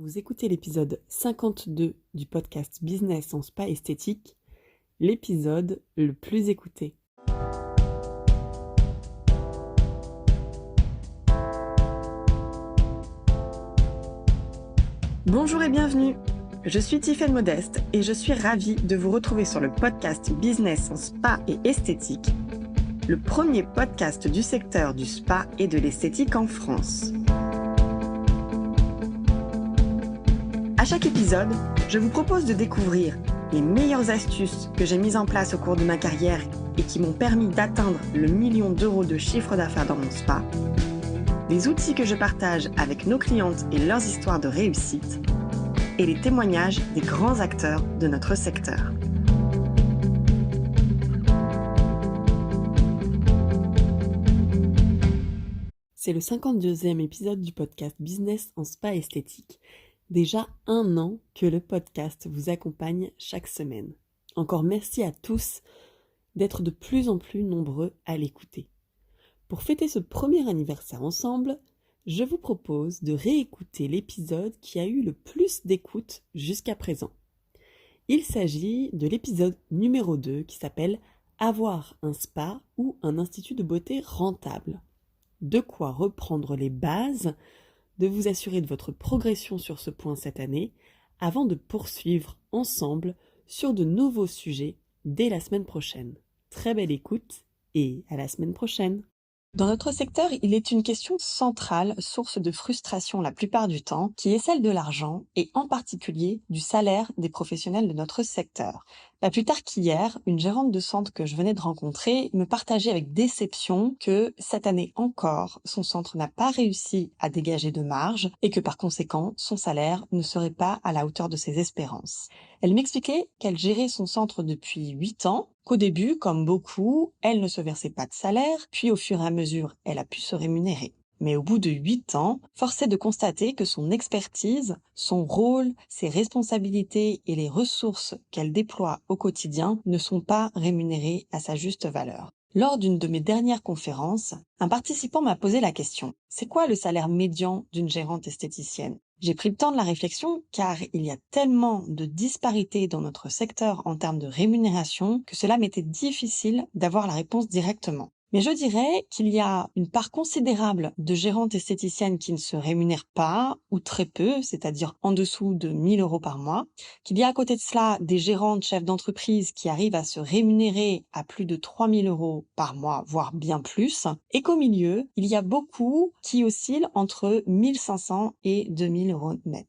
Vous écoutez l'épisode 52 du podcast Business en spa esthétique, l'épisode le plus écouté. Bonjour et bienvenue, je suis Tiffaine Modeste et je suis ravie de vous retrouver sur le podcast Business en spa et esthétique, le premier podcast du secteur du spa et de l'esthétique en France. À chaque épisode, je vous propose de découvrir les meilleures astuces que j'ai mises en place au cours de ma carrière et qui m'ont permis d'atteindre le 1 million d'euros de chiffre d'affaires dans mon spa, les outils que je partage avec nos clientes et leurs histoires de réussite, et les témoignages des grands acteurs de notre secteur. C'est le 52e épisode du podcast Business en spa esthétique. Déjà 1 an que le podcast vous accompagne chaque semaine. Encore merci à tous d'être de plus en plus nombreux à l'écouter. Pour fêter ce premier anniversaire ensemble, je vous propose de réécouter l'épisode qui a eu le plus d'écoute jusqu'à présent. Il s'agit de l'épisode numéro 2 qui s'appelle « Avoir un spa ou un institut de beauté rentable ». De quoi reprendre les bases, de vous assurer de votre progression sur ce point cette année, avant de poursuivre ensemble sur de nouveaux sujets dès la semaine prochaine. Très belle écoute et à la semaine prochaine. Dans notre secteur, il est une question centrale, source de frustration la plupart du temps, qui est celle de l'argent et en particulier du salaire des professionnels de notre secteur. Pas plus tard qu'hier, une gérante de centre que je venais de rencontrer me partageait avec déception que cette année encore, son centre n'a pas réussi à dégager de marge et que par conséquent, son salaire ne serait pas à la hauteur de ses espérances. Elle m'expliquait qu'elle gérait son centre depuis 8 ans, qu'au début, comme beaucoup, elle ne se versait pas de salaire, puis au fur et à mesure, elle a pu se rémunérer. Mais au bout de 8 ans, force est de constater que son expertise, son rôle, ses responsabilités et les ressources qu'elle déploie au quotidien ne sont pas rémunérées à sa juste valeur. Lors d'une de mes dernières conférences, un participant m'a posé la question « C'est quoi le salaire médian d'une gérante esthéticienne ?» J'ai pris le temps de la réflexion car il y a tellement de disparités dans notre secteur en termes de rémunération que cela m'était difficile d'avoir la réponse directement. Mais je dirais qu'il y a une part considérable de gérantes esthéticiennes qui ne se rémunèrent pas ou très peu, c'est-à-dire en dessous de 1 000 € par mois, qu'il y a à côté de cela des gérantes chefs d'entreprise qui arrivent à se rémunérer à plus de 3 000 € par mois, voire bien plus, et qu'au milieu, il y a beaucoup qui oscillent entre 1 500 et 2 000 € net.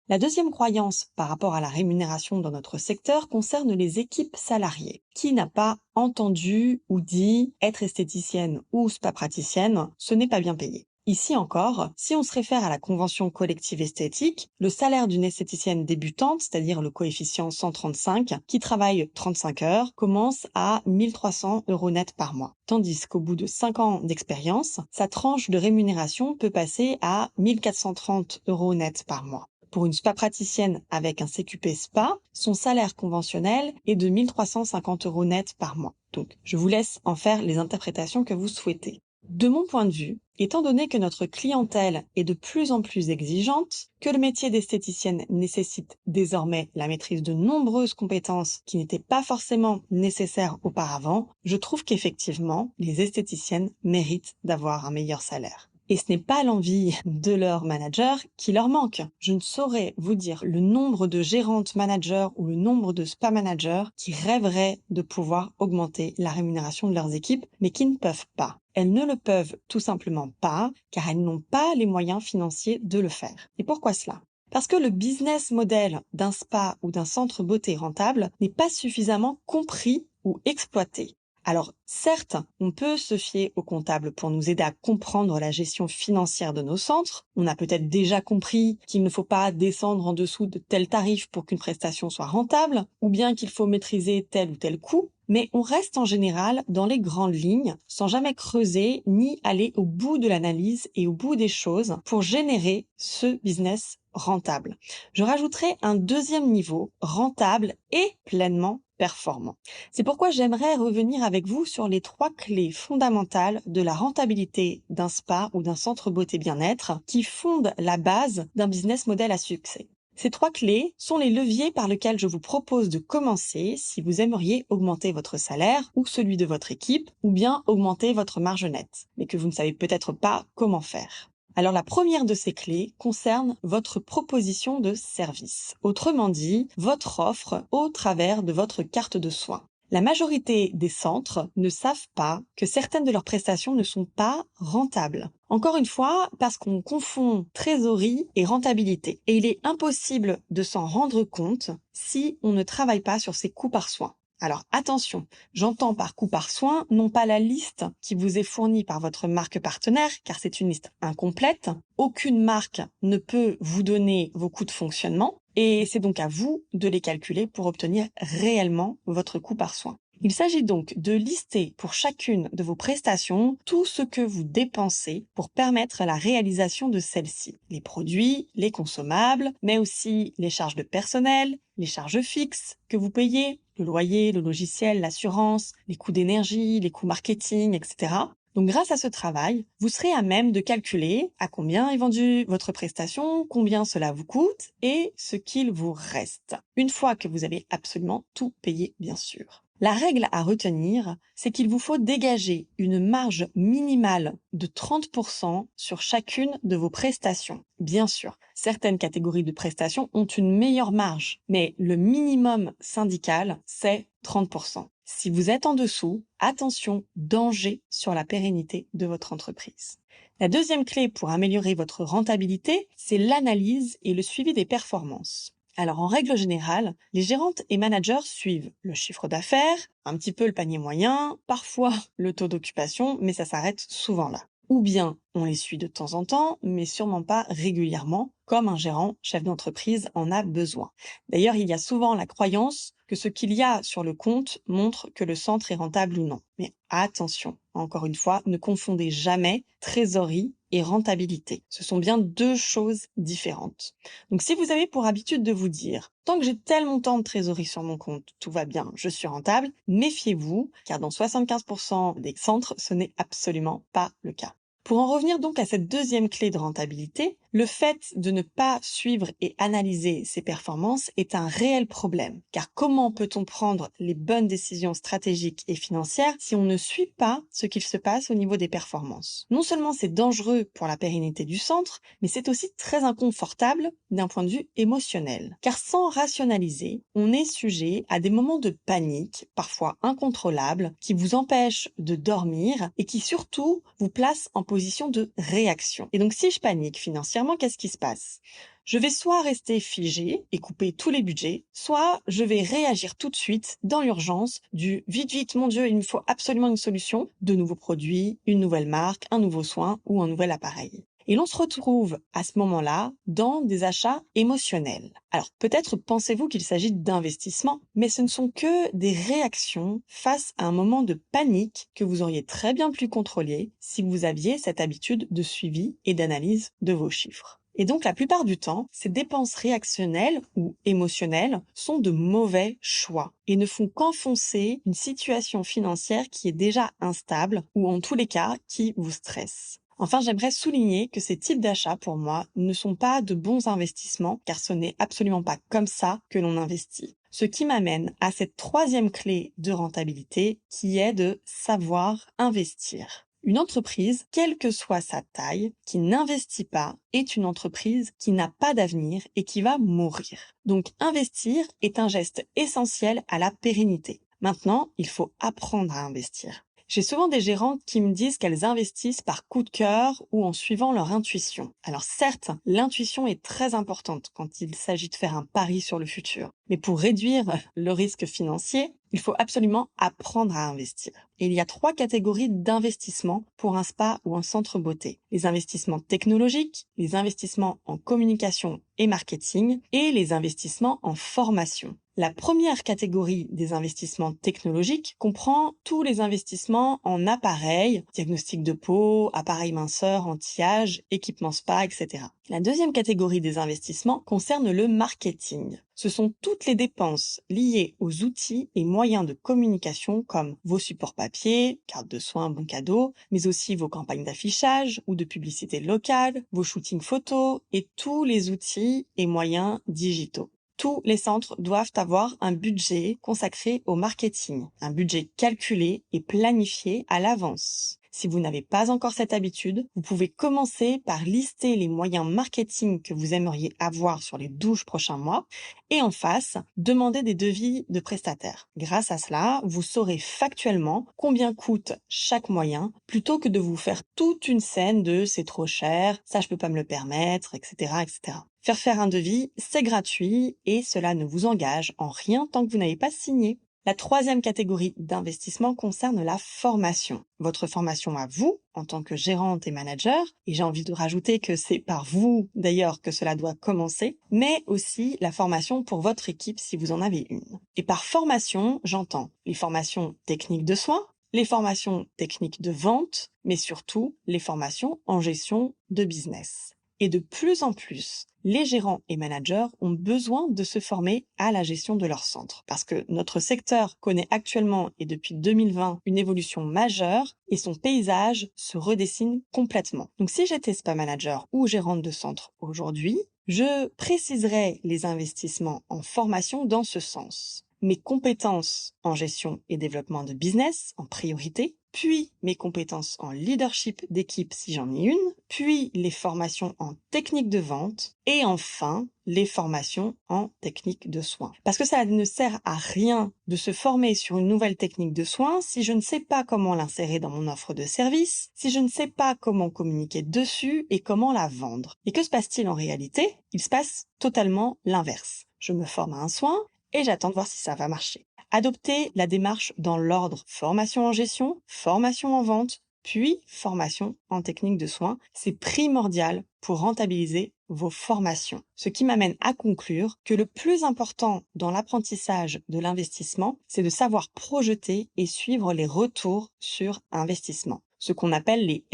La deuxième croyance par rapport à la rémunération dans notre secteur concerne les équipes salariées. Qui n'a pas entendu ou dit être esthéticienne ou spa praticienne, ce n'est pas bien payé. Ici encore, si on se réfère à la convention collective esthétique, le salaire d'une esthéticienne débutante, c'est-à-dire le coefficient 135, qui travaille 35 heures, commence à 1 300 € net par mois. Tandis qu'au bout de 5 ans d'expérience, sa tranche de rémunération peut passer à 1 430 € net par mois. Pour une spa praticienne avec un CQP spa, son salaire conventionnel est de 1 350 € net par mois. Donc, je vous laisse en faire les interprétations que vous souhaitez. De mon point de vue, étant donné que notre clientèle est de plus en plus exigeante, que le métier d'esthéticienne nécessite désormais la maîtrise de nombreuses compétences qui n'étaient pas forcément nécessaires auparavant, je trouve qu'effectivement, les esthéticiennes méritent d'avoir un meilleur salaire. Et ce n'est pas l'envie de leur manager qui leur manque. Je ne saurais vous dire le nombre de gérantes managers ou le nombre de spa managers qui rêveraient de pouvoir augmenter la rémunération de leurs équipes, mais qui ne peuvent pas. Elles ne le peuvent tout simplement pas, car elles n'ont pas les moyens financiers de le faire. Et pourquoi cela ? Parce que le business model d'un spa ou d'un centre beauté rentable n'est pas suffisamment compris ou exploité. Alors, certes, on peut se fier au comptable pour nous aider à comprendre la gestion financière de nos centres. On a peut-être déjà compris qu'il ne faut pas descendre en dessous de tel tarif pour qu'une prestation soit rentable, ou bien qu'il faut maîtriser tel ou tel coût. Mais on reste en général dans les grandes lignes, sans jamais creuser ni aller au bout de l'analyse et au bout des choses pour générer ce business rentable. Je rajouterai un deuxième niveau, rentable et pleinement performant. C'est pourquoi j'aimerais revenir avec vous sur les 3 clés fondamentales de la rentabilité d'un spa ou d'un centre beauté bien-être qui fondent la base d'un business model à succès. Ces 3 clés sont les leviers par lesquels je vous propose de commencer si vous aimeriez augmenter votre salaire ou celui de votre équipe ou bien augmenter votre marge nette, mais que vous ne savez peut-être pas comment faire. Alors la première de ces clés concerne votre proposition de service, autrement dit, votre offre au travers de votre carte de soins. La majorité des centres ne savent pas que certaines de leurs prestations ne sont pas rentables. Encore une fois, parce qu'on confond trésorerie et rentabilité. Et il est impossible de s'en rendre compte si on ne travaille pas sur ses coûts par soin. Alors attention, j'entends par coût par soin non pas la liste qui vous est fournie par votre marque partenaire, car c'est une liste incomplète. Aucune marque ne peut vous donner vos coûts de fonctionnement et c'est donc à vous de les calculer pour obtenir réellement votre coût par soin. Il s'agit donc de lister pour chacune de vos prestations tout ce que vous dépensez pour permettre la réalisation de celles-ci. Les produits, les consommables, mais aussi les charges de personnel, les charges fixes que vous payez, le loyer, le logiciel, l'assurance, les coûts d'énergie, les coûts marketing, etc. Donc grâce à ce travail, vous serez à même de calculer à combien est vendue votre prestation, combien cela vous coûte et ce qu'il vous reste. Une fois que vous avez absolument tout payé, bien sûr. La règle à retenir, c'est qu'il vous faut dégager une marge minimale de 30% sur chacune de vos prestations. Bien sûr, certaines catégories de prestations ont une meilleure marge, mais le minimum syndical, c'est 30%. Si vous êtes en dessous, attention, danger sur la pérennité de votre entreprise. La deuxième clé pour améliorer votre rentabilité, c'est l'analyse et le suivi des performances. Alors en règle générale, les gérantes et managers suivent le chiffre d'affaires, un petit peu le panier moyen, parfois le taux d'occupation, mais ça s'arrête souvent là. Ou bien on les suit de temps en temps, mais sûrement pas régulièrement, comme un gérant, chef d'entreprise en a besoin. D'ailleurs, il y a souvent la croyance que ce qu'il y a sur le compte montre que le centre est rentable ou non. Mais attention, encore une fois, ne confondez jamais trésorerie et rentabilité. Ce sont bien 2 choses différentes. Donc si vous avez pour habitude de vous dire « Tant que j'ai tel montant de trésorerie sur mon compte, tout va bien, je suis rentable », méfiez-vous, car dans 75% des centres, ce n'est absolument pas le cas. Pour en revenir donc à cette deuxième clé de rentabilité, le fait de ne pas suivre et analyser ses performances est un réel problème. Car comment peut-on prendre les bonnes décisions stratégiques et financières si on ne suit pas ce qu'il se passe au niveau des performances? Non seulement c'est dangereux pour la pérennité du centre, mais c'est aussi très inconfortable d'un point de vue émotionnel. Car sans rationaliser, on est sujet à des moments de panique, parfois incontrôlables, qui vous empêchent de dormir et qui surtout vous placent en position de réaction. Et donc si je panique financièrement, qu'est-ce qui se passe? Je vais soit rester figé et couper tous les budgets, soit je vais réagir tout de suite dans l'urgence du vite vite, mon Dieu, il me faut absolument une solution, de nouveaux produits, une nouvelle marque, un nouveau soin ou un nouvel appareil. Et l'on se retrouve à ce moment-là dans des achats émotionnels. Alors peut-être pensez-vous qu'il s'agit d'investissements, mais ce ne sont que des réactions face à un moment de panique que vous auriez très bien pu contrôler si vous aviez cette habitude de suivi et d'analyse de vos chiffres. Et donc la plupart du temps, ces dépenses réactionnelles ou émotionnelles sont de mauvais choix et ne font qu'enfoncer une situation financière qui est déjà instable ou en tous les cas qui vous stresse. Enfin, j'aimerais souligner que ces types d'achats, pour moi, ne sont pas de bons investissements, car ce n'est absolument pas comme ça que l'on investit. Ce qui m'amène à cette troisième clé de rentabilité, qui est de savoir investir. Une entreprise, quelle que soit sa taille, qui n'investit pas, est une entreprise qui n'a pas d'avenir et qui va mourir. Donc, investir est un geste essentiel à la pérennité. Maintenant, il faut apprendre à investir. J'ai souvent des gérantes qui me disent qu'elles investissent par coup de cœur ou en suivant leur intuition. Alors certes, l'intuition est très importante quand il s'agit de faire un pari sur le futur. Mais pour réduire le risque financier, il faut absolument apprendre à investir. Et il y a 3 catégories d'investissements pour un spa ou un centre beauté. Les investissements technologiques, les investissements en communication et marketing et les investissements en formation. La première catégorie des investissements technologiques comprend tous les investissements en appareils, diagnostic de peau, appareils minceurs, anti-âge, équipements spa, etc. La deuxième catégorie des investissements concerne le marketing. Ce sont toutes les dépenses liées aux outils et moyens de communication comme vos supports papier, cartes de soins, bons cadeaux, mais aussi vos campagnes d'affichage ou de publicité locale, vos shootings photos et tous les outils et moyens digitaux. Tous les centres doivent avoir un budget consacré au marketing, un budget calculé et planifié à l'avance. Si vous n'avez pas encore cette habitude, vous pouvez commencer par lister les moyens marketing que vous aimeriez avoir sur les 12 prochains mois et en face, demander des devis de prestataires. Grâce à cela, vous saurez factuellement combien coûte chaque moyen plutôt que de vous faire toute une scène de « c'est trop cher, ça je peux pas me le permettre », etc., etc. Faire un devis, c'est gratuit et cela ne vous engage en rien tant que vous n'avez pas signé. La troisième catégorie d'investissement concerne la formation. Votre formation à vous, en tant que gérante et manager, et j'ai envie de rajouter que c'est par vous d'ailleurs que cela doit commencer, mais aussi la formation pour votre équipe si vous en avez une. Et par formation, j'entends les formations techniques de soins, les formations techniques de vente, mais surtout les formations en gestion de business. Et de plus en plus, les gérants et managers ont besoin de se former à la gestion de leur centre parce que notre secteur connaît actuellement et depuis 2020 une évolution majeure et son paysage se redessine complètement. Donc si j'étais spa manager ou gérante de centre aujourd'hui, je préciserais les investissements en formation dans ce sens. Mes compétences en gestion et développement de business en priorité, puis mes compétences en leadership d'équipe si j'en ai une, puis les formations en technique de vente et enfin les formations en technique de soins. Parce que ça ne sert à rien de se former sur une nouvelle technique de soins si je ne sais pas comment l'insérer dans mon offre de service, si je ne sais pas comment communiquer dessus et comment la vendre. Et que se passe-t-il en réalité? Il se passe totalement l'inverse. Je me forme à un soin et j'attends de voir si ça va marcher. Adoptez la démarche dans l'ordre formation en gestion, formation en vente, puis formation en technique de soins. C'est primordial pour rentabiliser vos formations. Ce qui m'amène à conclure que le plus important dans l'apprentissage de l'investissement, c'est de savoir projeter et suivre les retours sur investissement, ce qu'on appelle les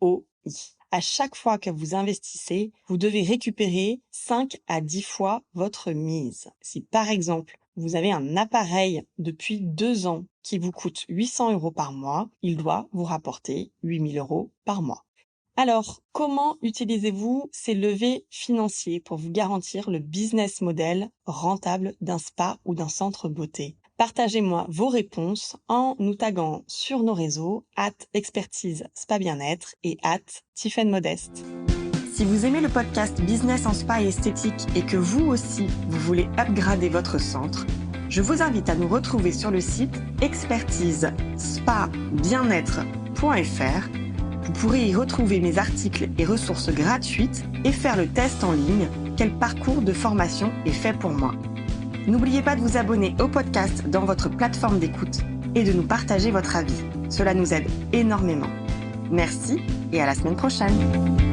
ROI. À chaque fois que vous investissez, vous devez récupérer 5 à 10 fois votre mise. Si par exemple, vous avez un appareil depuis 2 ans qui vous coûte 800 € par mois, il doit vous rapporter 8 000 € par mois. Alors, comment utilisez-vous ces leviers financiers pour vous garantir le business model rentable d'un spa ou d'un centre beauté? Partagez-moi vos réponses en nous taguant sur nos réseaux @expertise-spa-bien-être et @tiffenmodeste. Si vous aimez le podcast Business en spa et esthétique et que vous aussi, vous voulez upgrader votre centre, je vous invite à nous retrouver sur le site expertise-spa-bien-être.fr. Vous pourrez y retrouver mes articles et ressources gratuites et faire le test en ligne « Quel parcours de formation est fait pour moi ?» N'oubliez pas de vous abonner au podcast dans votre plateforme d'écoute et de nous partager votre avis. Cela nous aide énormément. Merci et à la semaine prochaine.